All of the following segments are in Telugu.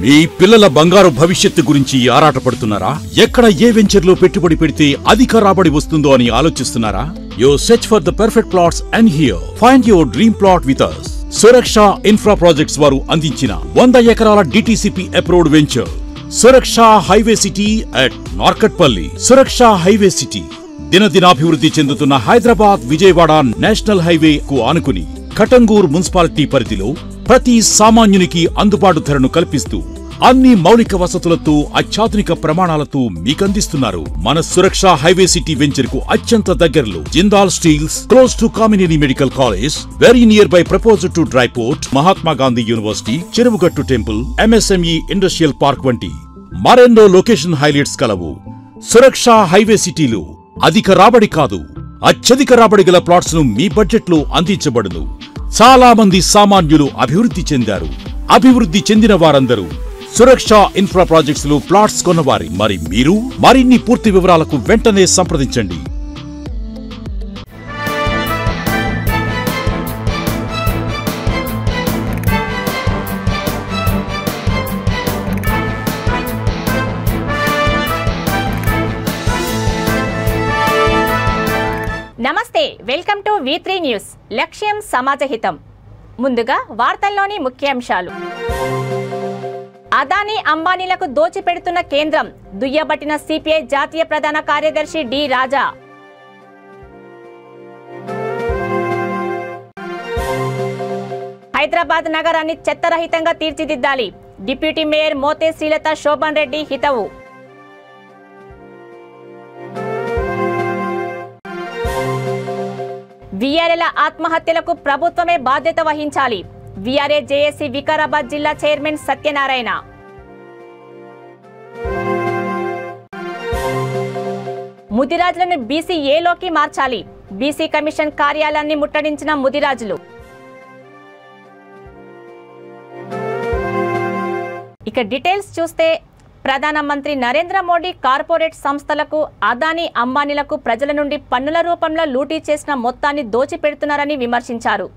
మీ పిల్లల బంగారు భవిష్యత్తు గురించి ఆరాటపడుతున్నారా? ఎక్కడ ఏ వెంచర్లో పెట్టుబడి పెడితే అధిక రాబడి వస్తుందో అని ఆలోచిస్తున్నారా? You search for the perfect plots and here find your dream plot with us. Suraksha infra projects వారు అందించిన 100 ఎకరాల DTCP approved venture Suraksha highway city at Narketpally. Suraksha highway city దినదినాభివృద్ధి చెందుతున్న హైదరాబాద్ విజయవాడ నేషనల్ హైవే కు ఆనుకుని కటంగూర్ మున్సిపాలిటీ పరిధిలో ప్రతి సామాన్యునికి అందుబాటు ధరను కల్పిస్తూ అన్ని మౌలిక వసతులతో అత్యాధునిక ప్రమాణాలతో మీకందిస్తున్నారు. మన సురక్ష హైవే సిటీ వెంచర్ కు అత్యంత దగ్గరలో Jindal steels, close to Kamineni medical college, very near by proposal to dry port, Mahatma Gandhi university, Cheruvugattu temple, MSME industrial park వంటి మరెన్నో లొకేషన్ హైలైట్స్ కలవు. సురక్ష హైవే సిటీలో అధిక రాబడి కాదు, అత్యధిక రాబడి గల ప్లాట్స్ ను మీ బడ్జెట్ లో అందించబడును. చాలా మంది సామాన్యులు అభివృద్ధి చెందారు. అభివృద్ధి చెందిన వారందరూ సురక్ష ఇన్ఫ్రా ప్రాజెక్ట్స్ లో ప్లాట్స్ కొన్నవారి. మరి మీరు మరిన్ని పూర్తి వివరాలకు వెంటనే సంప్రదించండి. నమస్తే, వెల్కమ్ టు V3 న్యూస్. లక్ష్యం సమాజహితం. ముందుగా వార్తల్లోని ముఖ్యాంశాలు. అదానీ అంబానీలకు దోచిపెడుతున్న కేంద్రం, దుయ్యబట్టిన సిపిఐ జాతీయ ప్రధాన కార్యదర్శి డి రాజా. హైదరాబాద్ నగరాన్ని చెత్తరహితంగా తీర్చిదిద్దాలి, డిప్యూటీ మేయర్ మోతే శ్రీలత శోభన్ రెడ్డి హితవు. వీఆర్ఏల ఆత్మహత్యలకు ప్రభుత్వమే బాధ్యత వహించాలి, వీఆర్ఏ జేఏసీ వికారాబాద్ జిల్లా చైర్మన్ సత్యనారాయణ. ముదిరాజులను BCAలోకి మార్చాలి, బీసీ కమిషన్ కార్యాలయాన్ని ముట్టడించిన ముదిరాజులు. ఇక డీటెయిల్స్ చూస్తే, ప్రధానమంత్రి నరేంద్ర మోడీ కార్పొరేట్ సంస్థలకు, అదానీ అంబానీలకు ప్రజల నుండి పన్నుల రూపంలో లూటీ చేసిన మొత్తాన్ని దోచిపెడుతున్నారని విమర్శించారు.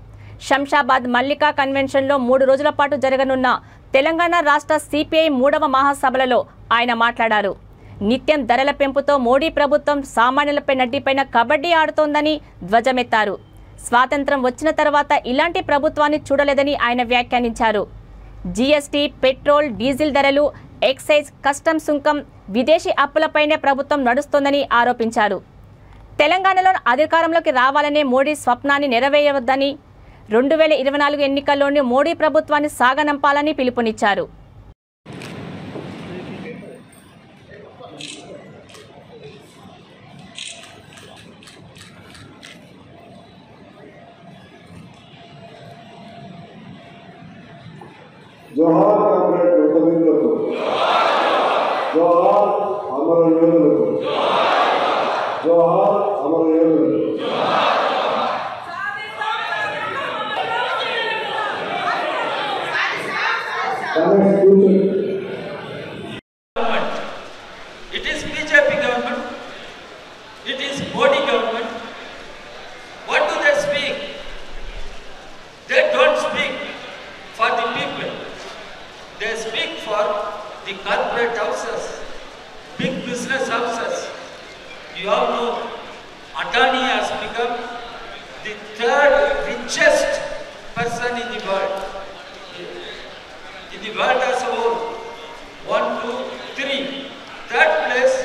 శంషాబాద్ మల్లికా కన్వెన్షన్లో 3 రోజుల పాటు జరగనున్న తెలంగాణ రాష్ట్ర సిపిఐ 3వ మహాసభలలో ఆయన మాట్లాడారు. నిత్యం ధరల పెంపుతో మోడీ ప్రభుత్వం సామాన్యులపై నడ్డిపైన కబడ్డీ ఆడుతోందని ధ్వజమెత్తారు. స్వాతంత్ర్యం వచ్చిన తర్వాత ఇలాంటి ప్రభుత్వాన్ని చూడలేదని ఆయన వ్యాఖ్యానించారు. జీఎస్టీ, పెట్రోల్, డీజిల్ ధరలు, ఎక్సైజ్, కస్టమ్ సుంకం, విదేశీ అప్పులపైనే ప్రభుత్వం నడుస్తోందని ఆరోపించారు. తెలంగాణలో అధికారంలోకి రావాలనే మోడీ స్వప్నాన్ని నెరవేరవద్దని, 2024 ఎన్నికల్లోని మోడీ ప్రభుత్వాన్ని సాగనంపాలని పిలుపునిచ్చారు. జోహార్ కామ్రేడ్ ఉద్యమీయులకు, జోహార్ అమరయోధులకు, జోహార్ అమరయోధులకు. It is BJP government, it is Modi government. What do they speak? They don't speak for the people. They speak for the corporate houses, big business houses. You all know Adani has become the 3rd richest person in the world. In the world as a whole, 1, 2, 3. Third place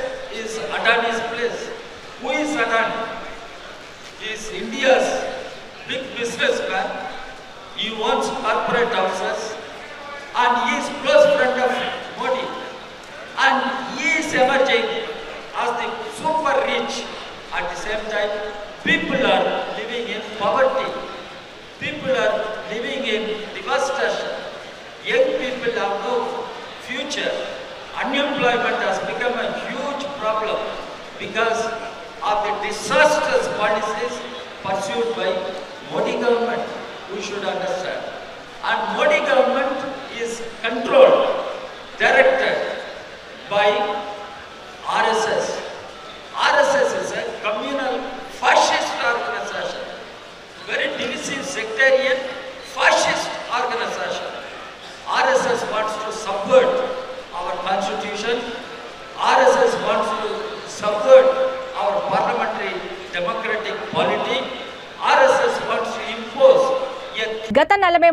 is Adani's place. Who is Adani? He is India's big businessman. He owns corporate houses. And he is close friend of Modi, and he is emerging as the super rich. At the same time, people are living in poverty, people are living in devastation, young people have no future. Unemployment has become a huge problem because of the disastrous policies pursued by Modi government. We should understand. And Modi government is controlled, directed by RSS. RSS is a communal fascist organization, very divisive, sectarian, fascist organization. RSS wants to subvert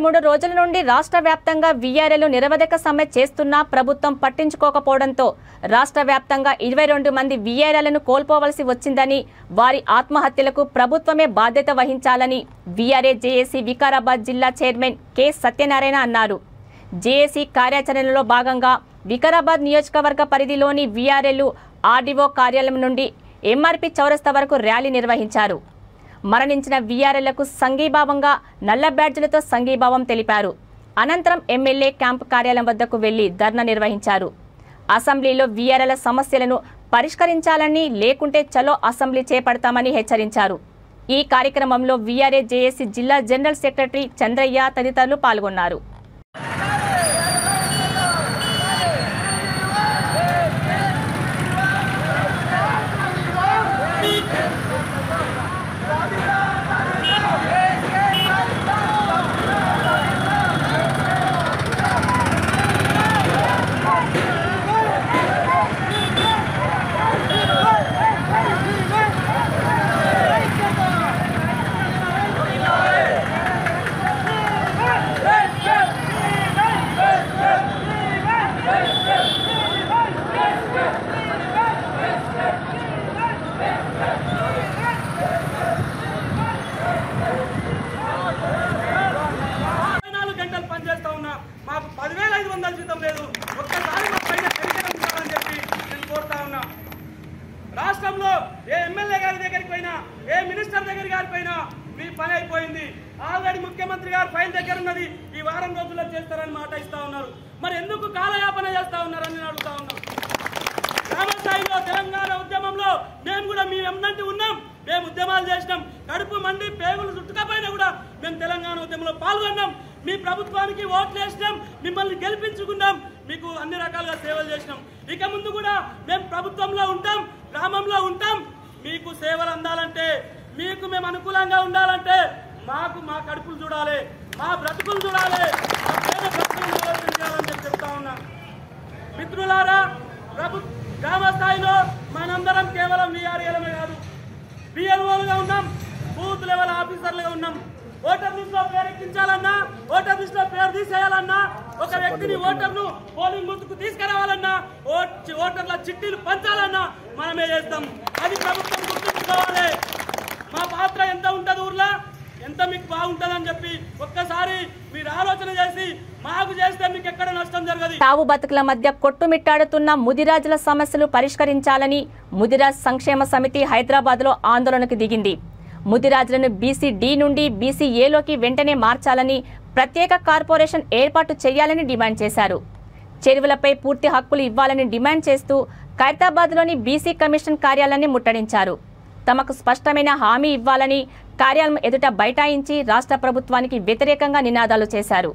23 రోజుల నుండి రాష్ట్ర వ్యాప్తంగా వీఆర్ఏలు నిరవధిక సమ్మె చేస్తున్నా ప్రభుత్వం పట్టించుకోకపోవడంతో రాష్ట్ర వ్యాప్తంగా 22 మంది వీఆర్ఏలను కోల్పోవలసి వచ్చిందని, వారి ఆత్మహత్యలకు ప్రభుత్వమే బాధ్యత వహించాలని వీఆర్ఏ జేఏసీ వికారాబాద్ జిల్లా చైర్మన్ కె సత్యనారాయణ అన్నారు. జేఏసీ కార్యాచరణలో భాగంగా వికారాబాద్ నియోజకవర్గ పరిధిలోని వీఆర్ఏలు ఆర్డీఓ కార్యాలయం నుండి ఎంఆర్పీ చౌరస్తా వరకు ర్యాలీ నిర్వహించారు. మరణించిన వీఆర్ఏలకు సంఘీభావంగా నల్ల బ్యాడ్జీలతో సంఘీభావం తెలిపారు. అనంతరం ఎమ్మెల్యే క్యాంపు కార్యాలయం వద్దకు వెళ్లి ధర్నా నిర్వహించారు. అసెంబ్లీలో వీఆర్ఏల సమస్యలను పరిష్కరించాలని, లేకుంటే చలో అసెంబ్లీ చేపడతామని హెచ్చరించారు. ఈ కార్యక్రమంలో వీఆర్ఏ జేఏసీ జిల్లా జనరల్ సెక్రటరీ చంద్రయ్య తదితరులు పాల్గొన్నారు. మాకు 10,500 జీతం లేదు, ఒక్కసారి మా పైన పెరిగించాలని చెప్పి నేను కోరుతా ఉన్నా. రాష్ట్రంలో ఏ ఎమ్మెల్యే గారి దగ్గరికి పోయినా, ఏ మినిస్టర్ దగ్గరికి పోయినా మీ పని అయిపోయింది, ఆల్రెడీ ముఖ్యమంత్రి గారు ఫైల్ దగ్గర ఉన్నది, ఈ వారం రోజుల్లో చేస్తారని మాట ఇస్తా ఉన్నారు. మరి ఎందుకు కాలయాపన చేస్తా ఉన్నారని నేను అడుగుతా ఉన్నా. గ్రామ స్థాయిలో తెలంగాణ ఉద్యమంలో మేము కూడా మీ వెంబడి ఉన్నాం, మేము ఉద్యమాలు చేసినాం, కడుపు మండి పేగులు చుట్టుకపోయినా కూడా మేము తెలంగాణ ఉద్యమంలో పాల్గొన్నాం. మీ ప్రభుత్వానికి ఓట్లు వేసినాం, మిమ్మల్ని గెలిపించుకున్నాం, మీకు అన్ని రకాలుగా సేవలు చేసినాం. ఇక ముందు కూడా మేము ప్రభుత్వంలో ఉంటాం, గ్రామంలో ఉంటాం. మీకు సేవలు అందాలంటే, మీకు మేము అనుకూలంగా ఉండాలంటే మాకు మా కడుపులు చూడాలి, మా బ్రతుకులు చూడాలి, మా పేద బ్రతుకులను ఆలోచించాలని చెప్పి చెప్తా ఉన్నా. మిత్రులారా, గ్రామ స్థాయిలో మనందరం కేవలం వీఆర్ఏలమే కాదు, బిఎల్ఓలుగా ఉన్నాం, బూత్ లెవెల్ ఆఫీసర్లుగా ఉన్నాం. ఓటర్ లిస్ట్ లో పేరు ఎక్కించాలన్నా, ఓటర్ లిస్ట్ లో పేరు తీసేయాలన్నా, ఒక వ్యక్తిని ఓటర్ను పోలింగ్ బూత్ కు తీసుకురావాలన్నా, ఓటర్ల చిట్టీలు పంచాలన్నా మనమే చేస్తాం. అది ప్రభుత్వం గుర్తుంచుకోవాలి. మా పాత్ర ఎంత ఉంటుంది ఊర్లో, ఎంత మీకు బాగుంటుందని చెప్పి ఒక్కసారి మీరు ఆలోచన చేసి మాకు చేస్తే మీకు ఎక్కడ నష్టం జరగదు. తావు బతుకుల మధ్య కొట్టుమిట్టాడుతున్న ముదిరాజుల సమస్యలు పరిష్కరించాలని ముదిరాజ్ సంక్షేమ సమితి హైదరాబాద్లో ఆందోళనకు దిగింది. ముదిరాజులను బీసీ డి నుండి బీసీ ఏలోకి వెంటనే మార్చాలని, ప్రత్యేక కార్పొరేషన్ ఏర్పాటు చేయాలని డిమాండ్ చేశారు. చెరువులపై పూర్తి హక్కులు ఇవ్వాలని డిమాండ్ చేస్తూ ఖైరతాబాద్లోని బీసీ కమిషన్ కార్యాలయాన్ని ముట్టడించారు. తమకు స్పష్టమైన హామీ ఇవ్వాలని కార్యాలయం ఎదుట బైఠాయించి రాష్ట్ర ప్రభుత్వానికి వ్యతిరేకంగా నినాదాలు చేశారు.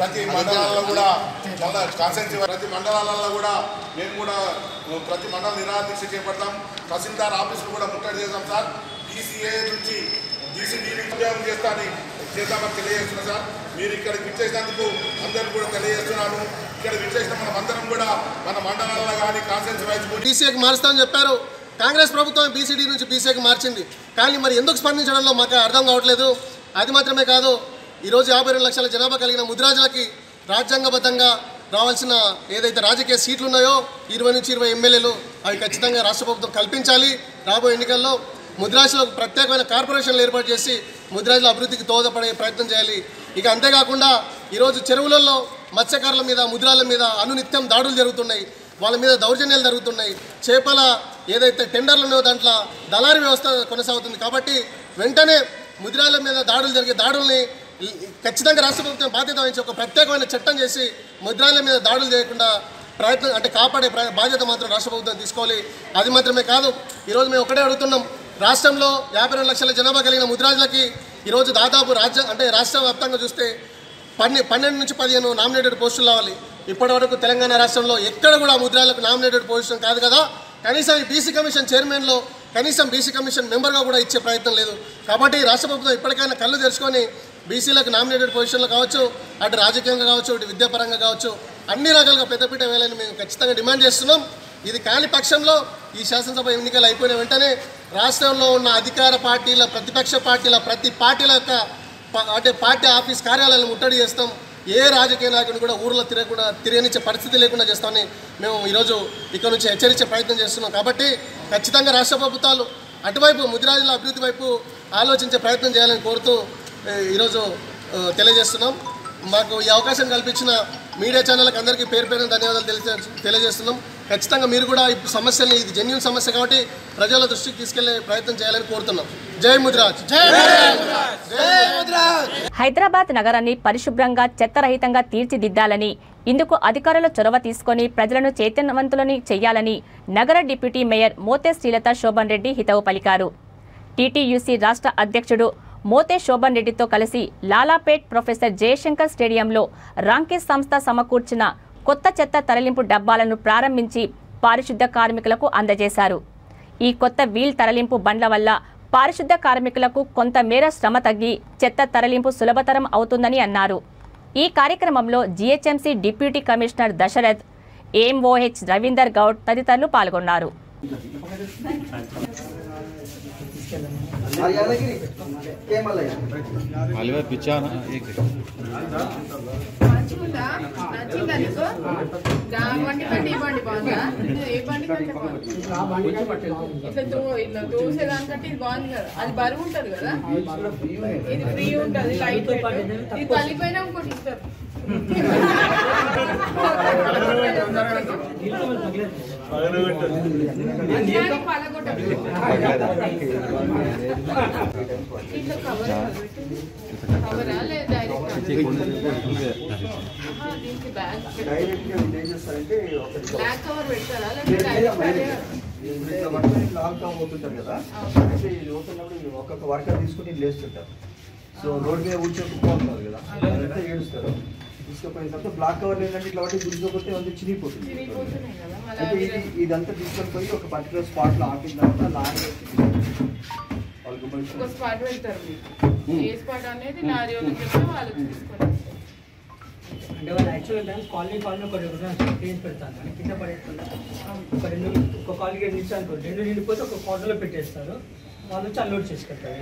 ప్రతి మండలాల్లో కూడా ప్రతి మండలాలలో కూడా మేము కూడా ప్రతి మండల నిరాదీక్ష చేపడతాం. తహసీల్దార్ ఆఫీసులు కూడా ముట్టడి చేద్దాం సార్. బీసీఏ నుంచి బీసీడీ ఉద్యోగం చేద్దామని తెలియజేస్తున్నాం సార్. మీరు ఇక్కడికి విచ్చేసినందుకు అందరికీ కూడా తెలియజేస్తున్నాను. ఇక్కడ విచ్చేసిన మనం అందరం కూడా మన మండలాల్లో కానీ కాన్స్టిట్యూన్సీ వైజ్ బీసీఏకి మారుస్తామని చెప్పారు. కాంగ్రెస్ ప్రభుత్వం బీసీడీ నుంచి బీసీఏకి మార్చింది. కానీ మరి ఎందుకు స్పందించడంలో మాకు అర్థం కావట్లేదు. అది మాత్రమే కాదు, ఈరోజు 52 లక్షల జనాభా కలిగిన ముదిరాజులకి రాజ్యాంగబద్ధంగా రావాల్సిన ఏదైతే రాజకీయ సీట్లు ఉన్నాయో 20 నుంచి 20 ఎమ్మెల్యేలు అవి ఖచ్చితంగా రాష్ట్ర ప్రభుత్వం కల్పించాలి. రాబోయే ఎన్నికల్లో ముదిరాజులకు ప్రత్యేకమైన కార్పొరేషన్లు ఏర్పాటు చేసి ముదిరాజుల అభివృద్ధికి దోహదపడే ప్రయత్నం చేయాలి. ఇక అంతేకాకుండా ఈరోజు చెరువులలో మత్స్యకారుల మీద, ముదిరాజుల మీద అనునిత్యం దాడులు జరుగుతున్నాయి, వాళ్ళ మీద దౌర్జన్యాలు జరుగుతున్నాయి. చేపల ఏదైతే టెండర్లు ఉన్నాయో దాంట్లో దళారీ వ్యవస్థ కొనసాగుతుంది. కాబట్టి వెంటనే ముదిరాజుల మీద దాడులు జరిగే దాడుల్ని ఖచ్చితంగా రాష్ట్ర ప్రభుత్వం బాధ్యత వహించి ఒక ప్రత్యేకమైన చట్టం చేసి ముదిరాజుల మీద దాడులు చేయకుండా ప్రయత్నం అంటే కాపాడే బాధ్యత మాత్రం రాష్ట్ర ప్రభుత్వం తీసుకోవాలి. అది మాత్రమే కాదు, ఈరోజు మేము ఒకటే అడుగుతున్నాం, రాష్ట్రంలో 52 లక్షల జనాభా కలిగిన ముదిరాజులకి ఈరోజు దాదాపు రాష్ట్ర వ్యాప్తంగా చూస్తే 12 నుంచి 15 నామినేటెడ్ పోస్టులు రావాలి. ఇప్పటి వరకు తెలంగాణ రాష్ట్రంలో ఎక్కడ కూడా ముదిరాజులకు నామినేటెడ్ పొజిషన్ కాదు కదా. కనీసం ఈ బీసీ కమిషన్ చైర్మన్లో కనీసం బీసీ కమిషన్ మెంబర్గా కూడా ఇచ్చే ప్రయత్నం లేదు. కాబట్టి రాష్ట్ర ప్రభుత్వం ఇప్పటికైనా కళ్ళు తెరుచుకొని బీసీలకు నామినేటెడ్ పొజిషన్లో కావచ్చు, అటు రాజకీయంగా కావచ్చు, ఇటు విద్యాపరంగా కావచ్చు, అన్ని రకాలుగా పెద్దపీట వేయాలని మేము ఖచ్చితంగా డిమాండ్ చేస్తున్నాం. ఇది కాని పక్షంలో ఈ శాసనసభ ఎన్నికలు అయిపోయిన వెంటనే రాష్ట్రంలో ఉన్న అధికార పార్టీల, ప్రతిపక్ష పార్టీల, ప్రతి పార్టీల యొక్క పార్టీ ఆఫీస్ కార్యాలయాలను ముట్టడి చేస్తాం. ఏ రాజకీయ నాయకుడిని కూడా ఊర్లో తిరగనిచ్చే పరిస్థితి లేకుండా చేస్తామని మేము ఈరోజు ఇక్కడ నుంచి హెచ్చరించే ప్రయత్నం చేస్తున్నాం. కాబట్టి ఖచ్చితంగా రాష్ట్ర ప్రభుత్వాలు అటువైపు ముదిరాజుల అభివృద్ధి వైపు ఆలోచించే ప్రయత్నం చేయాలని కోరుతూ ఈరోజు తెలియజేస్తున్నాం. మాకు ఈ అవకాశం కల్పించిన మీడియా ఛానళ్ళకి అందరికీ పేరు పేరున ధన్యవాదాలు తెలియజేస్తున్నాం. ఖచ్చితంగా మీరు కూడా ఈ సమస్యని, ఇది జెన్యూన్ సమస్య కాబట్టి ప్రజల దృష్టికి తీసుకెళ్లే ప్రయత్నం చేయాలని కోరుతున్నాం. జై ముదిరాజ్. హైదరాబాద్ నగరాన్ని పరిశుభ్రంగా చెత్తరహితంగా తీర్చిదిద్దాలని, ఇందుకు అధికారుల చొరవ తీసుకొని ప్రజలను చైతన్యవంతులని చేయాలని నగర డిప్యూటీ మేయర్ మోతే శ్రీలత శోభన్ రెడ్డి హితవు పలికారు. టీటీయూసీ రాష్ట్ర అధ్యక్షుడు మోతే శోభన్ రెడ్డితో కలిసి లాలాపేట్ ప్రొఫెసర్ జయశంకర్ స్టేడియంలో రాంకీస్ సంస్థ సమకూర్చిన కొత్త చెత్త తరలింపు డబ్బాలను ప్రారంభించి పారిశుద్ధ కార్మికులకు అందజేశారు. ఈ కొత్త వీల్ తరలింపు బండ్ల వల్ల పారిశుద్ధ కార్మికులకు కొంతమేర శ్రమ తగ్గి చెత్త తరలింపు సులభతరం అవుతుందని అన్నారు. ఈ కార్యక్రమంలో GHMC deputy commissioner Dashrath, ఏఎంఓహెచ్ Ravinder Goud తదితరులు పాల్గొన్నారు. దోసేదానికంటే ఇది బాగుంది కదా, అది బరువు ఉంటది కదా, ఇది ఫ్రీ ఉంటది, లైట్ ఇది పల్లిపోయినా ఇంకోటి ఇస్తారు. కవరా లేదా దీనికి బ్లాక్ కవర్ పెడతారా లేదా అవుతుంటారు కదా, ఇది అవుతున్నప్పుడు ఒక్కొక్క వర్కర్ తీసుకుని లేస్తుంటారు. సో రోడ్ మీద కూర్చొని కుక్క ఉంటారు కదా, అదంతా ఏడుస్తారు. తీసుకుపోయిన తర్వాత బ్లాక్ కవర్ ఏంటంటే ఇట్లా వాటి గురిపోతే అది చిరిగిపోతుంది. అయితే ఇదంతా తీసుకొని పోయి ఒక పర్టికులర్ స్పాట్లో ఆపిన తర్వాత లారీ స్పాట్ పెడతారు. ఏ స్పాట్ అనేది లారీ వాళ్ళకి చెప్తే వాళ్ళకి తీసుకొని అంటే వాళ్ళు యాక్చువల్గా కాలనీ ఒక కేసు పెడతాను, కింద పడేస్తున్నా ఒక కాలనీ నిలిచాను, 2 నిండిపోతే ఒక కార్నర్లో పెట్టేస్తారు, వాళ్ళు వచ్చి అన్లోడ్ చేసుకుంటారు.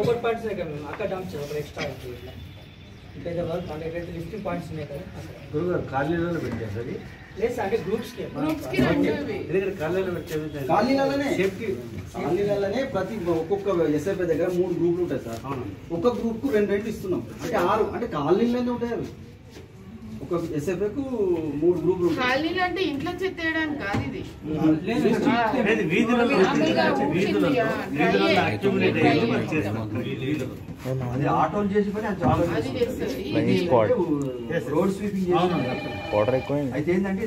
ఒకటి పాయింట్స్ అక్కడ డంప్ చేయాలి, ఒక ఎక్స్ట్రా అంటే లిఫ్టింగ్ పాయింట్స్ ఉన్నాయి కదా కాలనీలలో పెట్టారు. లేదు అంటే గ్రూప్స్కి కాలనీలలోనే ప్రతి ఒక్కొక్క ఎస్ఐపీ దగ్గర 3 గ్రూపులు ఉంటాయి సార్. ఒక్క గ్రూప్ కు 2 ఇస్తున్నాం, అంటే 6 అంటే కాలనీలోనే ఉంటాయి. అవి ఒక ఎస్ఐపీకు 3 గ్రూపులు ఉంటాయి. కాలనీలు అంటే ఇంట్లో చెత్తేయడానికి కాదు, ఇది అది ఆటోలు చేసి పని అది చాలా రోడ్ స్వీపింగ్ చేసి అయితే ఏంటంటే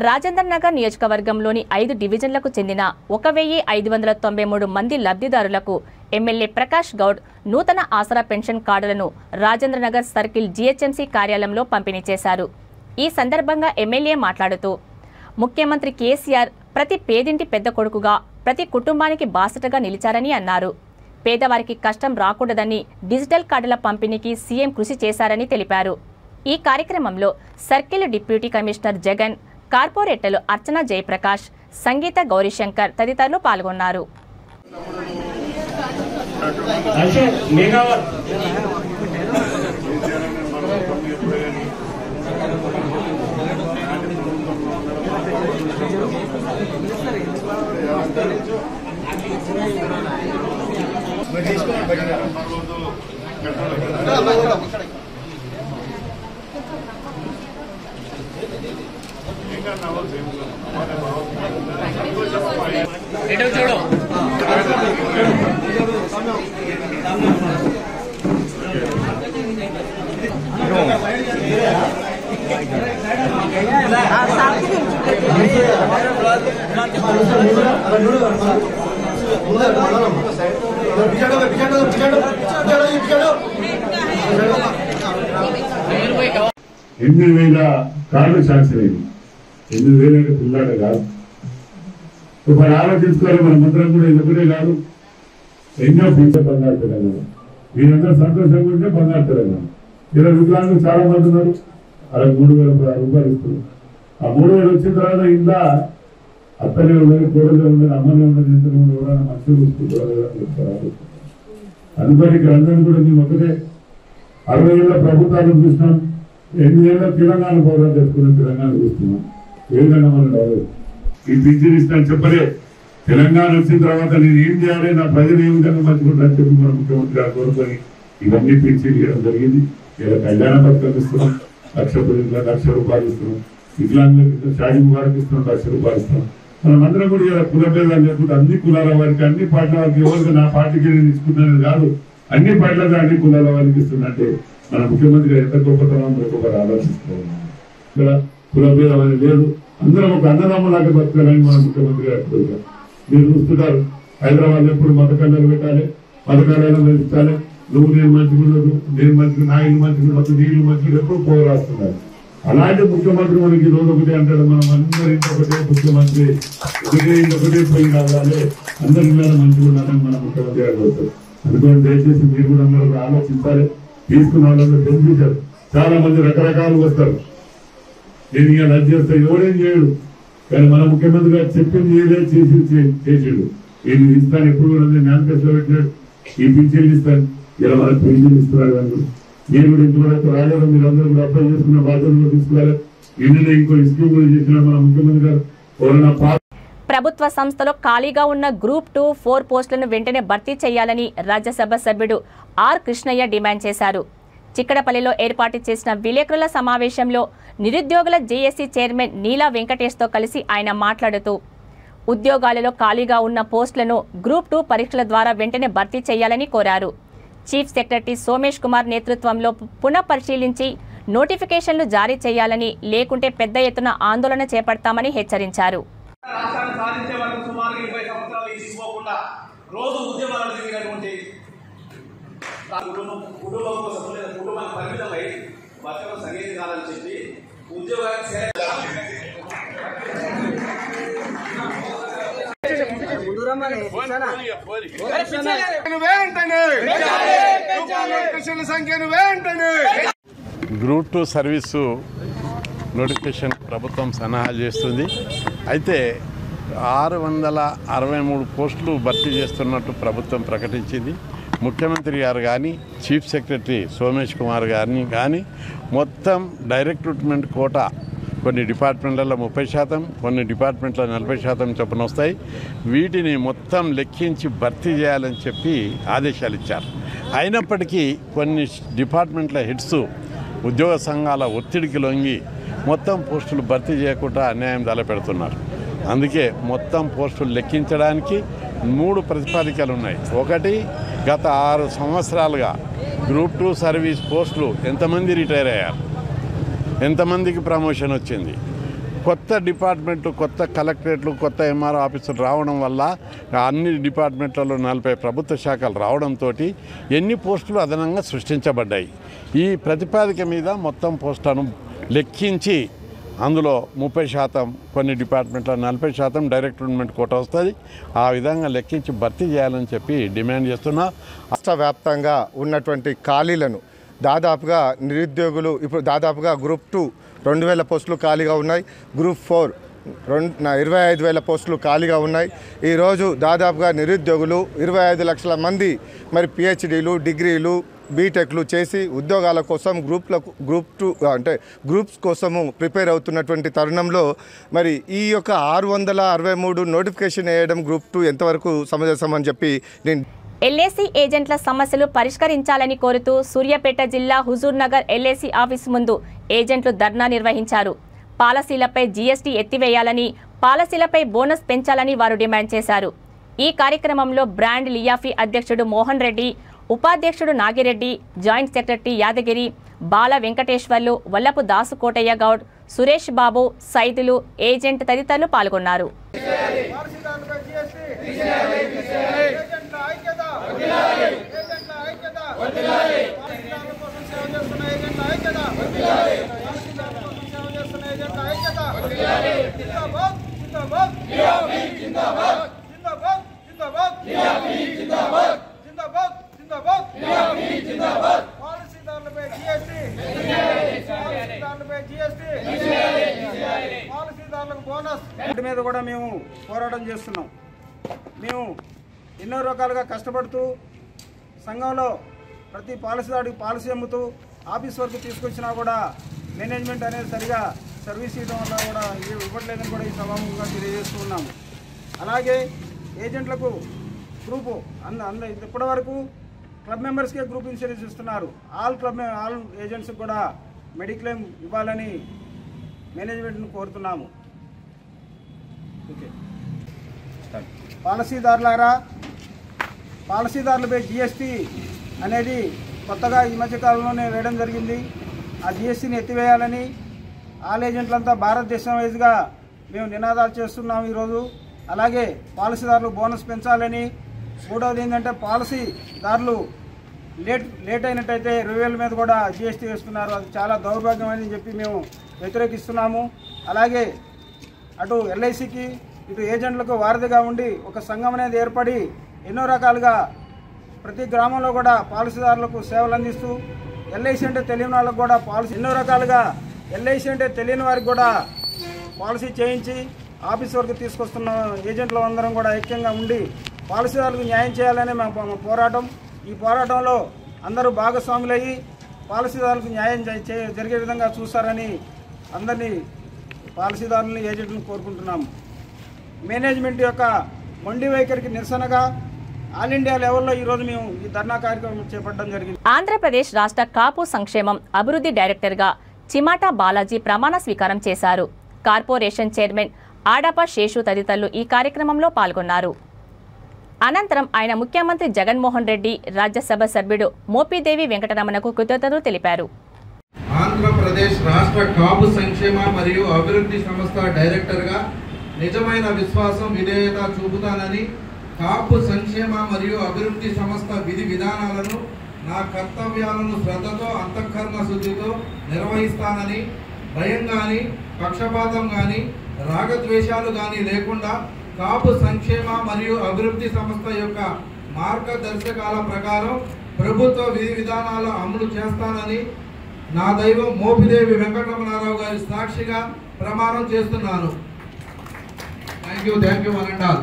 రాజేంద్ర నగర్ నియోజకవర్గంలోని 5 డివిజన్లకు చెందిన 1593 మంది లబ్ధిదారులకు ఎమ్మెల్యే ప్రకాష్ గౌడ్ నూతన ఆసరా పెన్షన్ కార్డులను రాజేంద్ర నగర్ సర్కిల్ జీహెచ్ఎంసీ కార్యాలయంలో పంపిణీ చేశారు. ఈ సందర్భంగా ఎమ్మెల్యే మాట్లాడుతూ ముఖ్యమంత్రి కేసీఆర్ ప్రతి పేదింటి పెద్ద కొడుకుగా ప్రతి కుటుంబానికి బాసటగా నిలిచారని అన్నారు. పేదవారికి కష్టం రాకూడదని డిజిటల్ కార్డుల పంపిణీకి సీఎం కృషి చేశారని తెలిపారు. ఈ కార్యక్రమంలో సర్కిల్ డిప్యూటీ కమిషనర్ జగన్, కార్పొరేటర్లు అర్చన జయప్రకాష్, సంగీత గౌరీశంకర్ తదితరులు పాల్గొన్నారు. కార్డు శాంక్షన్ అయింది. 8,000 పిల్లాడు కాదు. ఇప్పుడు ఆలోచించుకోవాలి. మన మంత్రం కూడా ఎందుకునే కాదు, ఎన్నో పిలిచే బంగారు తెలంగాణ. మీరందరూ సంతోషంగా ఉంటే బంగారు తెలంగాణ. ఇలా వికలాంగులు చాలా మంది ఉన్నారు. అలా 3,000 రూపాయలు ఇస్తున్నారు. ఆ 3,000 వచ్చిన తర్వాత ఇందా అత్తనే ఉన్నది, కోడలే ఉన్నది, అమ్మనే ఉన్నది, ఇంతకుముందు ఎవరైనా మనుషులు చూసుకుంటారు. అందుకని ఇక్కడ అందరం కూడా మేము ఒకటే 60 ఏళ్ళ ప్రభుత్వాలను చూసినాం, 8 ఏళ్ళ తెలంగాణ పౌరాలు తెచ్చుకున్నాం, తెలంగాణ చూస్తున్నాం. ఏ విధంగా మనం రాలేదు. ఈ పింఛన్ ఇస్తాను చెప్పలే. తెలంగాణ వచ్చిన తర్వాత నేను ఏం చేయాలి, నా ప్రజలు ఏ విధంగా మంచుకుంటారని చెప్పి మన ముఖ్యమంత్రి గారు కోరుకొని ఇవన్నీ పింఛన్ ఇవ్వడం జరిగింది. ఇలా కళ్యాణ పథకం ఇస్తున్నాం, 1,00,000 రూపాయలు ఇస్తున్నాం. వికలాంగులకు షాదీ ముబారక్ ఇస్తున్నాం, 1,00,000 రూపాయలు ఇస్తున్నాం. మనమందరం కూడా ఇలా కుల భేదాలు లేకుండా అన్ని కులాల వారికి, అన్ని పార్టీల వారికి, ఎవరికి నా పార్టీకి నేను ఇచ్చుకుంటున్నది కాదు, అన్ని పార్టీలకు అన్ని కులాల వారికి ఇస్తున్నట్టే మన ముఖ్యమంత్రి ఎంత గొప్పతనం ఒకరు ఆలోచిస్తున్నాం. ఇక్కడ కుల భేదం అనేది లేదు, అందరం ఒక అన్నదమ్ములాగా బతకాలని మన ముఖ్యమంత్రి గారు కోరుతారు. మీరు చూస్తున్నారు, హైదరాబాద్ ఎప్పుడు మతకన్నాలు పెట్టాలి, పథకాలను పెంచాలి, నువ్వు నేను మంచిగుండదు, నేను మంచిగా, నా ఇల్లు మంచిగుండదు, నీళ్లు మంచిగా ఎప్పుడు పోరాస్తున్నారు. అలాంటి ముఖ్యమంత్రి మనకి ఈ రోజు ఒకటే అంటాడు, మనం అందరి ఒకటే ముఖ్యమంత్రి, ఒకటే పోయి కావాలి, అందరి మీద మంచిగా ఉండాలని మన ముఖ్యమంత్రి గారు కోరుతారు. అందుకని దయచేసి మీరు కూడా అందరూ ఆలోచించాలి. తీసుకున్న వాళ్ళందరూ బెనిఫిషియర్ చాలా మంది రకరకాలు వస్తారు. నేను ఇక రద్దు చేస్తా, ఎవరేం చేయడు, కానీ మన ముఖ్యమంత్రి గారు చెప్పింది ఏదే చేసాడు. నేను ఇస్తాను, ఎప్పుడు కూడా మేనిఫెస్టో పెట్టాడు, ఈ పింఛన్లు ఇస్తాను, ఇలా మనకు పింఛన్లు ఇస్తున్నారు. కానీ నేను కూడా ఇంతవరకు రాలేదు, మీరు అందరూ కూడా అప్లై చేసుకున్న బాధ్యతలు తీసుకోవాలి. నిన్ననే ఇంకో స్కీమ్ కూడా చేసిన మన ముఖ్యమంత్రి గారు. ఎవరైనా ప్రభుత్వ సంస్థలో ఖాళీగా ఉన్న గ్రూప్ 2, 4 పోస్టులను వెంటనే భర్తీ చేయాలని రాజ్యసభ సభ్యుడు ఆర్ కృష్ణయ్య డిమాండ్ చేశారు. చిక్కడపల్లిలో ఏర్పాటు చేసిన విలేకరుల సమావేశంలో నిరుద్యోగుల జేఏసీ చైర్మన్ నీలా వెంకటేష్తో కలిసి ఆయన మాట్లాడుతూ ఉద్యోగాలలో ఖాళీగా ఉన్న పోస్టులను గ్రూప్ 2 పరీక్షల ద్వారా వెంటనే భర్తీ చేయాలని కోరారు. చీఫ్ సెక్రటరీ సోమేష్ కుమార్ నేతృత్వంలో పునఃపరిశీలించి నోటిఫికేషన్లు జారీ చేయాలని, లేకుంటే పెద్ద ఎత్తున ఆందోళన చేపడతామని హెచ్చరించారు. రాష్ట్రాన్ని సాధించే వరకు సుమారు 20 సంవత్సరాలు తీసుకోకుండా రోజు ఉద్యమాలను తిరిగినటువంటి కుటుంబం కోసం లేదా కుటుంబానికి పరిమితమై బతకడం సరైనది కాదని చెప్పి ఉద్యోగానికి గ్రూప్ 2 సర్వీసు నోటిఫికేషన్ ప్రభుత్వం సన్నాహాలు చేస్తుంది. అయితే 663 పోస్టులు భర్తీ చేస్తున్నట్టు ప్రభుత్వం ప్రకటించింది. ముఖ్యమంత్రి గారు కానీ, చీఫ్ సెక్రటరీ సోమేష్ కుమార్ గారిని కానీ మొత్తం డైరెక్ట్ రిక్రూట్మెంట్ కోటా కొన్ని డిపార్ట్మెంట్లలో 30%, కొన్ని డిపార్ట్మెంట్లో 40% చొప్పున వస్తాయి. వీటిని మొత్తం లెక్కించి భర్తీ చేయాలని చెప్పి ఆదేశాలు ఇచ్చారు. అయినప్పటికీ కొన్ని డిపార్ట్మెంట్ల హెడ్స్ ఉద్యోగ సంఘాల ఒత్తిడికి లొంగి మొత్తం పోస్టులు భర్తీ చేయకుండా అన్యాయం తలపెడుతున్నారు. అందుకే మొత్తం పోస్టులు లెక్కించడానికి 3 ప్రతిపాదికలు ఉన్నాయి. ఒకటి, గత 6 సంవత్సరాలుగా గ్రూప్ 2 సర్వీస్ పోస్టులు ఎంతమంది రిటైర్ అయ్యారు, ఎంతమందికి ప్రమోషన్ వచ్చింది, కొత్త డిపార్ట్మెంట్లు, కొత్త కలెక్టరేట్లు, కొత్త ఎంఆర్ఓ ఆఫీసులు రావడం వల్ల అన్ని డిపార్ట్మెంట్లలో 40 ప్రభుత్వ శాఖలు రావడంతో ఎన్ని పోస్టులు అదనంగా సృష్టించబడ్డాయి. ఈ ప్రతిపాదిక మీద మొత్తం పోస్టులను లెక్కించి అందులో 30%, కొన్ని డిపార్ట్మెంట్లో 40% డైరెక్ట్ రిక్రూట్మెంట్ కోటా వస్తుంది. ఆ విధంగా లెక్కించి భర్తీ చేయాలని చెప్పి డిమాండ్ చేస్తున్నా. రాష్ట్ర వ్యాప్తంగా ఉన్నటువంటి ఖాళీలను దాదాపుగా నిరుద్యోగులు ఇప్పుడు దాదాపుగా గ్రూప్ 2 2,000 పోస్టులు ఖాళీగా ఉన్నాయి. గ్రూప్ 4 25,000 పోస్టులు ఖాళీగా ఉన్నాయి. ఈరోజు దాదాపుగా నిరుద్యోగులు 25 లక్షల మంది మరి పిహెచ్డీలు, డిగ్రీలు, బీటెక్లు చేసి ఉద్యోగాల కోసం గ్రూప్ 2 అంటే గ్రూప్స్ కోసము ప్రిపేర్ అవుతున్నటువంటి తరుణంలో మరి ఈ యొక్క 663 నోటిఫికేషన్ వేయడం గ్రూప్ 2 ఎంతవరకు సమంజసం అని చెప్పి నేను ఎల్ఏసీ ఏజెంట్ల సమస్యలు పరిష్కరించాలని కోరుతూ సూర్యాపేట జిల్లా హుజూర్ నగర్ ఎల్ఏసీ ఆఫీసు ముందు ఏజెంట్లు ధర్నా నిర్వహించారు. పాలసీలపై జీఎస్టీ ఎత్తివేయాలని, పాలసీలపై బోనస్ పెంచాలని వారు డిమాండ్ చేశారు. ఈ కార్యక్రమంలో బ్రాండ్ లియాఫీ అధ్యక్షుడు మోహన్ రెడ్డి, ఉపాధ్యక్షుడు నాగిరెడ్డి, జాయింట్ సెక్రటరీ యాదగిరి, బాల వెంకటేశ్వర్లు, వల్లపు దాసు కోటయ్య గౌడ్, సురేష్ బాబు, సైదులు, ఏజెంట్ తదితరులు పాల్గొన్నారు. వీటి మీద కూడా మేము పోరాటం చేస్తున్నాం. మేము ఎన్నో రకాలుగా కష్టపడుతూ సంఘంలో ప్రతి పాలసీదారుడికి పాలసీ అమ్ముతూ ఆఫీస్ వరకు తీసుకొచ్చినా కూడా మేనేజ్మెంట్ అనేది సరిగా సర్వీస్ ఇవ్వడం వల్ల కూడా ఇవ్వట్లేదని కూడా ఈ సభాముఖంగా తెలియజేస్తూ ఉన్నాము. అలాగే ఏజెంట్లకు గ్రూపు ఇప్పటి వరకు క్లబ్ మెంబర్స్కే గ్రూప్ ఇన్సూరెన్స్ ఇస్తున్నారు. ఆల్ ఏజెంట్స్కి కూడా మెడిక్లెయిమ్ ఇవ్వాలని మేనేజ్మెంట్ను కోరుతున్నాము. పాలసీదారులపై జిఎస్టీ అనేది కొత్తగా ఈ మధ్యకాలంలోనే వేయడం జరిగింది. ఆ జిఎస్టీని ఎత్తివేయాలని ఆల్ ఏజెంట్లంతా భారతదేశం వైజ్గా మేము నినాదాలు చేస్తున్నాము ఈరోజు. అలాగే పాలసీదారులు బోనస్ పెంచాలని, మూడవది ఏంటంటే పాలసీదారులు లేట్ అయినట్టయితే 20,000 మీద కూడా జిఎస్టీ వేస్తున్నారు. అది చాలా దౌర్భాగ్యం అని చెప్పి మేము వ్యతిరేకిస్తున్నాము. అలాగే అటు ఎల్ఐసికి ఇటు ఏజెంట్లకు వారధిగా ఉండి ఒక సంఘం అనేది ఏర్పడి ఎన్నో రకాలుగా ప్రతి గ్రామంలో కూడా పాలసీదారులకు సేవలు అందిస్తూ ఎల్ఐసి అంటే తెలియని వాళ్ళకు కూడా పాలసీ ఎన్నో రకాలుగా ఎల్ఐసి అంటే తెలియని వారికి కూడా పాలసీ చేయించి ఆఫీస్ వరకు తీసుకొస్తున్న ఏజెంట్లు అందరం కూడా ఐక్యంగా ఉండి పాలసీదారులకు న్యాయం చేయాలనే మా పోరాటం. ఈ పోరాటంలో అందరూ భాగస్వాములయ్యి పాలసీదారులకు న్యాయం జరిగే విధంగా చూస్తారని అందరినీ పాలసీదారులని ఏజెంట్లను కోరుకుంటున్నాము. మేనేజ్మెంట్ యొక్క మొండి వైఖరికి నిరసనగా ఆల్ ఇండియా లెవెల్లో ఈరోజు మేము ఈ ధర్నా కార్యక్రమం చేపట్టడం జరిగింది. ఆంధ్రప్రదేశ్ రాష్ట్ర కాపు సంక్షేమం అభివృద్ధి డైరెక్టర్గా చిమాటా బాలాజీ ప్రమాణ స్వీకారం చేశారు. కార్పొరేషన్ చైర్మన్ ఆడప శేషు తదితరులు ఈ కార్యక్రమంలో పాల్గొన్నారు. అనంతరం ఆయన ముఖ్యమంత్రి జగన్మోహన్ రెడ్డి, రాజ్యసభ సభ్యుడు మోపిదేవి వెంకటరమణకు కృతజ్ఞతలు తెలిపారు. ఆంధ్రప్రదేశ్ రాష్ట్ర కాపు సంక్షేమ మరియు అభివృద్ధి సంస్థ డైరెక్టర్గా నిజమైన విశ్వాసం, విధేయత చూపుతానని, కాపు సంక్షేమ మరియు అభివృద్ధి సంస్థ విధి విధానాలను నా కర్తవ్యాలను శ్రద్ధతో అంతఃకరణ శుద్ధితో నిర్వహిస్తానని, భయం కానీ పక్షపాతం కానీ రాగద్వేషాలు కానీ లేకుండా కాపు సంక్షేమ మరియు అభివృద్ధి సంస్థ యొక్క మార్గదర్శకాల ప్రకారం ప్రభుత్వ విధి విధానాలు అమలు చేస్తానని నా దైవం మోపిదేవి వెంకటరమణారావు గారి సాక్షిగా ప్రమాణం చేస్తున్నాను. Thank you వనండాల్.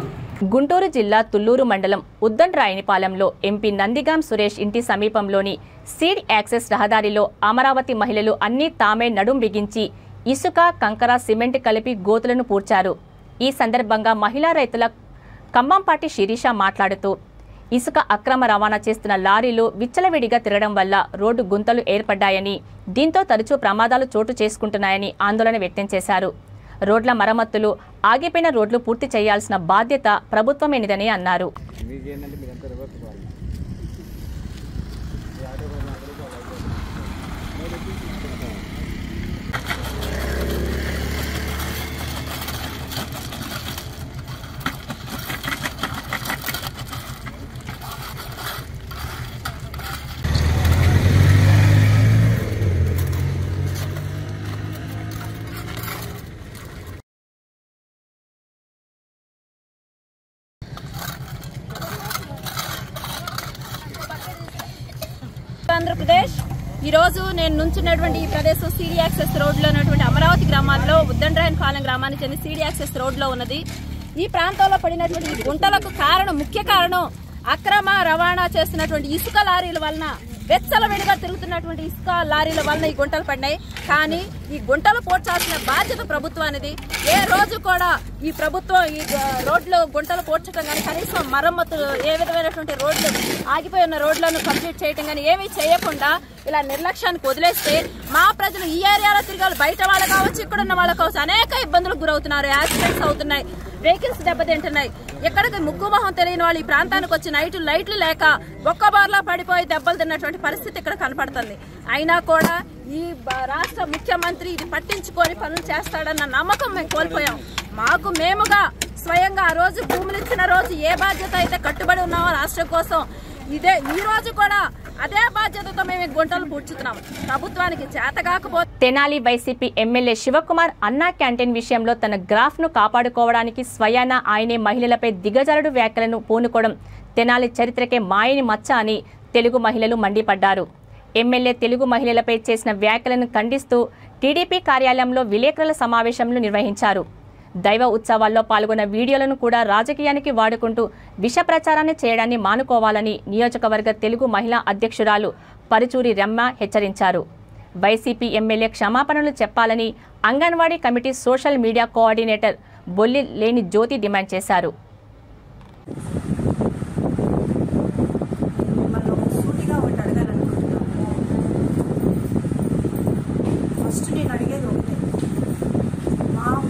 గుంటూరు జిల్లా తుళ్లూరు మండలం ఉద్దండ్రాయనిపాలెంలో ఎంపీ నందిగాం సురేష్ ఇంటి సమీపంలోని సీడ్ యాక్సెస్ రహదారిలో అమరావతి మహిళలు అన్నీ తామే నడుం బిగించి ఇసుక, కంకర, సిమెంట్ కలిపి గోతులను పూడ్చారు. ఈ సందర్భంగా మహిళా రైతుల కంబంపాటి శిరీష మాట్లాడుతూ ఇసుక అక్రమ రవాణా చేస్తున్న లారీలు విచ్చలవిడిగా తిరగడం వల్ల రోడ్డు గుంతలు ఏర్పడ్డాయని, దీంతో తరచూ ప్రమాదాలు చోటు చేసుకుంటున్నాయని ఆందోళన వ్యక్తం చేశారు. రోడ్ల మరమ్మతులు, ఆగిపోయిన రోడ్లు పూర్తి చేయాల్సిన బాధ్యత ప్రభుత్వమేనిదని అన్నారు. ఆంధ్రప్రదేశ్ ఈరోజు నేను నుంచున్నటువంటి ఈ ప్రదేశం సీడీ యాక్సెస్ రోడ్లో ఉన్నటువంటి అమరావతి గ్రామాల్లో ఉద్దండ్రాయనిపాలెం గ్రామానికి చెందిన సీడీ యాక్సెస్ రోడ్లో ఉన్నది. ఈ ప్రాంతంలో పడినటువంటి గుంటలకు ముఖ్య కారణం అక్రమ రవాణా చేస్తున్నటువంటి ఇసుక లారీల వలన వెచ్చలవిడిగా తిరుగుతున్నటువంటి ఇసుక లారీల వల్ల ఈ గుంటలు పడినాయి. కానీ ఈ గుంటలు పోడ్చాల్సిన బాధ్యత ప్రభుత్వానిది. ఏ రోజు కూడా ఈ ప్రభుత్వం ఈ రోడ్లు గుంటలు పోడ్చడం కానీ కనీసం మరమ్మతులు ఏ విధమైనటువంటి రోడ్లు ఆగిపోయి ఉన్న రోడ్లను కంప్లీట్ చేయడం కానీ ఏమీ చేయకుండా ఇలా నిర్లక్ష్యానికి వదిలేస్తే మా ప్రజలు ఈ ఏరియాలో తిరగాలి, బయట వాళ్ళు కావచ్చు, ఇక్కడ ఉన్న వాళ్ళ కావచ్చు, అనేక ఇబ్బందులకు గురవుతున్నారు. యాక్సిడెంట్స్ అవుతున్నాయి, వెహికల్స్ దెబ్బతింటున్నాయి. ఎక్కడికి ముక్కు మొహం తెలియని వాళ్ళు ఈ ప్రాంతానికి వచ్చి లైట్లు లేక ఒక్క బార్లా పడిపోయి దెబ్బలు తిన్నటువంటి పరిస్థితి ఇక్కడ కనపడుతుంది. అయినా కూడా ఈ రాష్ట్ర ముఖ్యమంత్రి ఇది పట్టించుకొని పనులు చేస్తాడన్న నమ్మకం మేము కోల్పోయాం. మాకు మేముగా స్వయంగా ఆ రోజు భూములు ఇచ్చిన రోజు ఏ బాధ్యత అయితే కట్టుబడి ఉన్నామో రాష్ట్రం కోసం, ఈ రోజు కూడా అదే బాధ్యతతో మేము గుంటలు పూడ్చుతున్నాం. ప్రభుత్వానికి చేతకాకపోతే తెనాలి వైసీపీ ఎమ్మెల్యే శివకుమార్ అన్నా క్యాంటీన్ విషయంలో తన గ్రాఫ్ ను కాపాడుకోవడానికి స్వయాన ఆయనే మహిళలపై దిగజారుడు వ్యాఖ్యలను పూనుకోవడం తెనాలి చరిత్రకే మాయని మచ్చ అని తెలుగు మహిళలు మండిపడ్డారు. ఎమ్మెల్యే తెలుగు మహిళలపై చేసిన వ్యాఖ్యలను ఖండిస్తూ టీడీపీ కార్యాలయంలో విలేకరుల సమావేశంను నిర్వహించారు. దైవ ఉత్సవాల్లో పాల్గొన్న వీడియోలను కూడా రాజకీయానికి వాడుకుంటూ విష ప్రచారాన్ని చేయడాన్ని మానుకోవాలని నియోజకవర్గ తెలుగు మహిళా అధ్యక్షురాలు పరుచూరి రమ్మ హెచ్చరించారు. వైసీపీ ఎమ్మెల్యే క్షమాపణలు చెప్పాలని anganwadi committee social media coordinator Bolli లేని జ్యోతి డిమాండ్ చేశారు.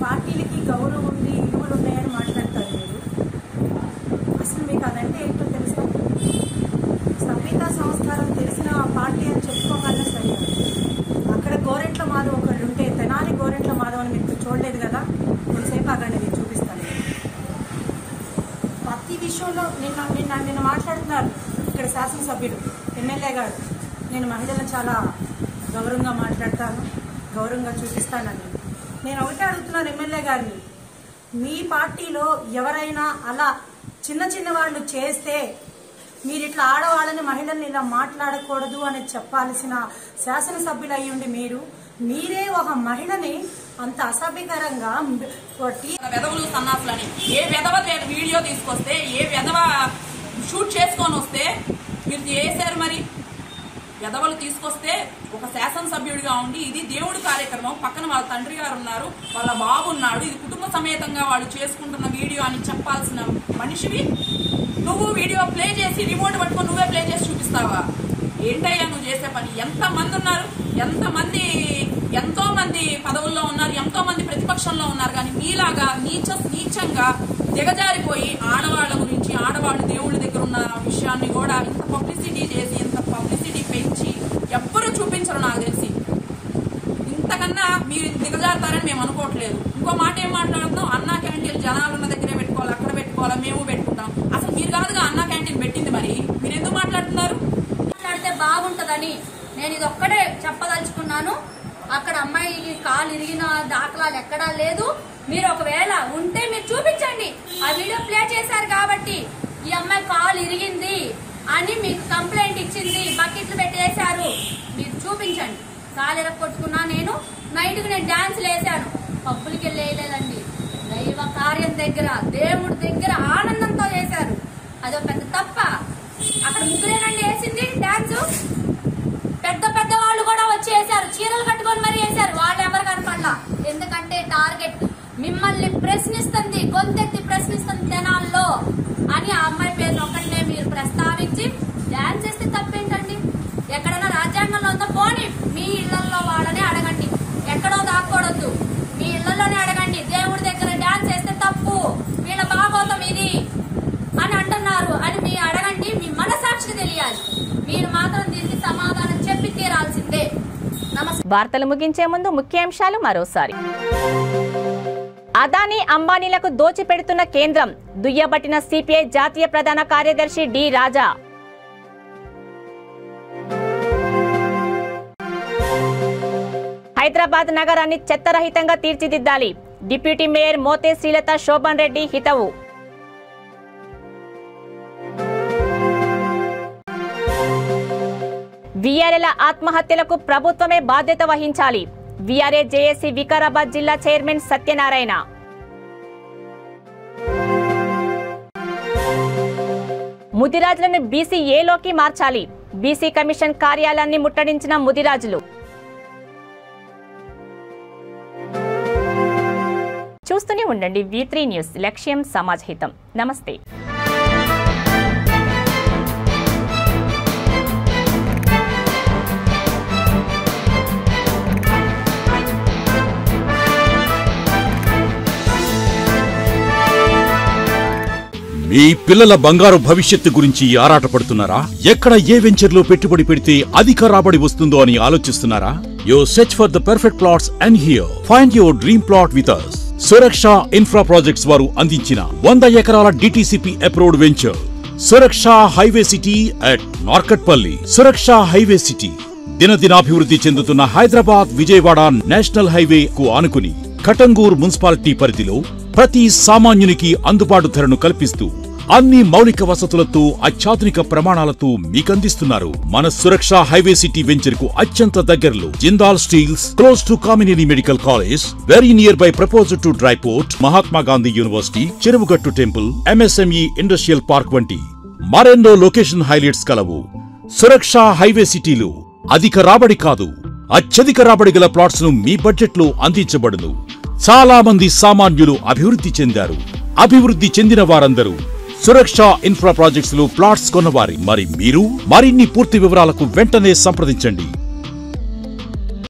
పార్టీలకి గౌరవం ఉంది, విలువలు ఉన్నాయని మాట్లాడతారు మీరు. అసలు మీకు అదంటే ఏంటో తెలుసా? సంహితా సంస్కారం తెలిసిన పార్టీ అని చెప్పుకోగలనే సరే. అక్కడ గోరెంట్ల మాధవ్ ఒకళ్ళు ఉంటే తెనాలి గోరెంట్ల మాధవ్ అని మీరు చూడలేదు కదా, కొంతసేపు అక్కడ నేను చూపిస్తాను. ప్రతి విషయంలో నిన్న మాట్లాడుతున్నారు ఇక్కడ శాసనసభ్యుడు ఎమ్మెల్యే గారు, నేను మహిళలను చాలా గౌరవంగా మాట్లాడతాను, గౌరవంగా చూపిస్తానని. నేను ఒకటే అడుగుతున్నాను ఎమ్మెల్యే గారిని, మీ పార్టీలో ఎవరైనా అలా చిన్న వాళ్ళు చేస్తే మీరు ఇట్లా ఆడవాళ్ళని మహిళల్ని ఇలా మాట్లాడకూడదు అని చెప్పాల్సిన శాసనసభ్యులు అయ్యుండి మీరే ఒక మహిళని అంత అసభ్యకరంగా వెధవలు సన్నాసులని ఏ వెధవ వీడియో తీసుకొస్తే ఏ వెధవ షూట్ చేసుకొని వస్తే మీరు చేశారు. మరి వెధవలు తీసుకొస్తే ఒక శాసనసభ్యుడిగా ఉండి ఇది దేవుడి కార్యక్రమం, పక్కన వాళ్ళ తండ్రి గారు ఉన్నారు, వాళ్ళ బాబు ఉన్నాడు, ఇది కుటుంబ సమేతంగా వాళ్ళు చేసుకుంటున్న వీడియో అని చెప్పాల్సిన మనిషివి నువ్వు వీడియో ప్లే చేసి రిమోట్ పట్టుకొని నువ్వే ప్లే చేసి చూపిస్తావా? ఏంటయ్యా నువ్వు చేసే పని? ఎంతమంది ఉన్నారు, ఎంతో మంది పదవుల్లో ఉన్నారు, ఎంతో మంది ప్రతిపక్షంలో ఉన్నారు. కానీ మీలాగా నీచంగా దిగజారిపోయి ఆడవాళ్ల గురించి, ఆడవాళ్ళు దేవుళ్ళ దగ్గర ఉన్న విషయాన్ని కూడా ఇంత పబ్లిసిటీ చేసి, ఇంత పబ్లిసిటీ పెంచి ఎవ్వరూ చూపించరు. నాకు తెలిసి ఇంతకన్నా మీరు దిగజారుతారని మేము అనుకోవట్లేదు. ఇంకో మాట ఏం మాట్లాడుతున్నాం, అన్నా క్యాంటీన్ జనాలు ఉన్న దగ్గరే పెట్టుకోవాలి, అక్కడ పెట్టుకోవాలా, మేము పెట్టుకుంటాం. అసలు మీరు కాదుగా అన్నా క్యాంటీన్ పెట్టింది, మరి మీరు ఎందుకు మాట్లాడుతున్నారు? మాట్లాడితే బాగుంటదని నేను ఇది ఒక్కడే చెప్పదలుచుకున్నాను. అక్కడ అమ్మాయికి కాలు ఇరిగిన దాఖలాలు ఎక్కడా లేదు. మీరు ఒకవేళ ఉంటే మీరు చూపించండి. ఆ వీడియో ప్లే చేశారు కాబట్టి ఈ అమ్మాయి కాలు ఇరిగింది అని మీకు కంప్లైంట్ ఇచ్చింది, బకెట్లు పెట్టేశారు, మీరు చూపించండి. కాలు ఎరగొట్టుకున్నా, నేను నైట్కి నేను డాన్సులు వేసాను, పబ్బులకి వెళ్ళి వేయలేదండి. దైవ కార్యం దగ్గర, దేవుడి దగ్గర ఆనందంతో వేశారు. అదో పెద్ద తప్ప. అక్కడ ముగ్గురేనండి వేసింది డాన్స్, పెద్ద వాళ్ళు కూడా వచ్చి వేశారు, చీరలు కట్టుకొని మరి వేశారు. వాళ్ళు ఎవరు కనపడలా. ఎందుకంటే టార్గెట్ మిమ్మల్ని ప్రశ్నిస్తుంది, గొంతెత్తి ప్రశ్నిస్తుంది జనాల్లో అని ఆ అమ్మాయి పేరు ఒక్కటే మీరు ప్రస్తావించి డాన్స్ చేస్తే తప్పేంటండి? ఎక్కడైనా రాజ్యాంగంలో ఉందో పోనీ మీ ఇళ్లలో వాళ్ళని అడగండి, ఎక్కడో దాక్కూడద్దు, మీ ఇళ్లలోనే అడగండి. దేవుడి దగ్గర డాన్స్ చేస్తే తప్పు, వీళ్ళ భాగవతం ఇది అని అంటున్నారు అని మీ అడగండి. మీ మనసాక్షికి తెలియాలి. మీరు మాత్రం దీనికి సమాధానం చెప్పి తీరాల్సిందే. వార్తలు ముగించే ముందు ముఖ్యాంశాలు మరోసారి. అదానీ అంబానీలకు దోచిపెడుతున్న కేంద్రం, దుయ్యబట్టిన సిపిఐ జాతీయ ప్రధాన కార్యదర్శి డి రాజా. హైదరాబాద్ నగరాన్ని చెత్తరహితంగా తీర్చిదిద్దాలి, డిప్యూటీ మేయర్ మోతే శ్రీలత శోభన్ రెడ్డి హితవు. వీఆర్ఏల ఆత్మహత్యలకు ప్రభుత్వమే బాధ్యత వహించాలి, వీఆర్ఏ జేఏసీ వికారాబాద్ జిల్లా చైర్మన్ సత్యనారాయణ. ముదిరాజులను బీసీఏలోకి మార్చాలి, బీసీ కమిషన్ కార్యాలయాన్ని ముట్టడించిన ముదిరాజులు. చూస్తూనే ఉండండి V3 న్యూస్, లక్ష్యం సమాజహితం. నమస్తే. మీ పిల్లల బంగారు భవిష్యత్తు గురించి ఆరాటపడుతున్నారా? ఎక్కడ ఏ వెంచర్లో పెట్టుబడి పెడితే అధిక రాబడి వస్తుందో అని ఆలోచిస్తున్నారా? You search for the perfect plots and here find your dream plot with us. Suraksha infra projects వారు అందించిన 100 ఎకరాల DTCP approved venture Suraksha highway city at Narketpally. Suraksha highway city దినదినాభివృద్ధి చెందుతున్న హైదరాబాద్ విజయవాడ నేషనల్ హైవే కు ఆనుకుని కటంగూర్ మున్సిపాలిటీ పరిధిలో ప్రతి సామాన్యునికి అందుబాటు ధరను కల్పిస్తూ అన్ని మౌలిక వసతులతో అత్యాధునిక ప్రమాణాలతో మీకందిస్తున్నారు. మన సురక్ష హైవే సిటీ వెంచర్ కు అత్యంత దగ్గరలో Jindal steels, close to Kamineni medical college, very near by proposal to dry port, Mahatma Gandhi university, Cheruvugattu temple, MSME industrial park వంటి మరెన్నో లొకేషన్ హైలైట్స్ కలవు. సురక్ష హైవే సిటీలో అధిక రాబడి కాదు, అత్యధిక రాబడి గల ప్లాట్స్ ను మీ బడ్జెట్ లో అందించబడును. చాలా మంది సామాన్యులు అభివృద్ధి చెందారు. అభివృద్ధి చెందిన వారందరూ సురక్ష ఇన్ఫ్రా ప్రాజెక్ట్స్ లో ప్లాట్స్ కొన్నవారి. మరి మీరు మరిన్ని పూర్తి వివరాలకు వెంటనే సంప్రదించండి.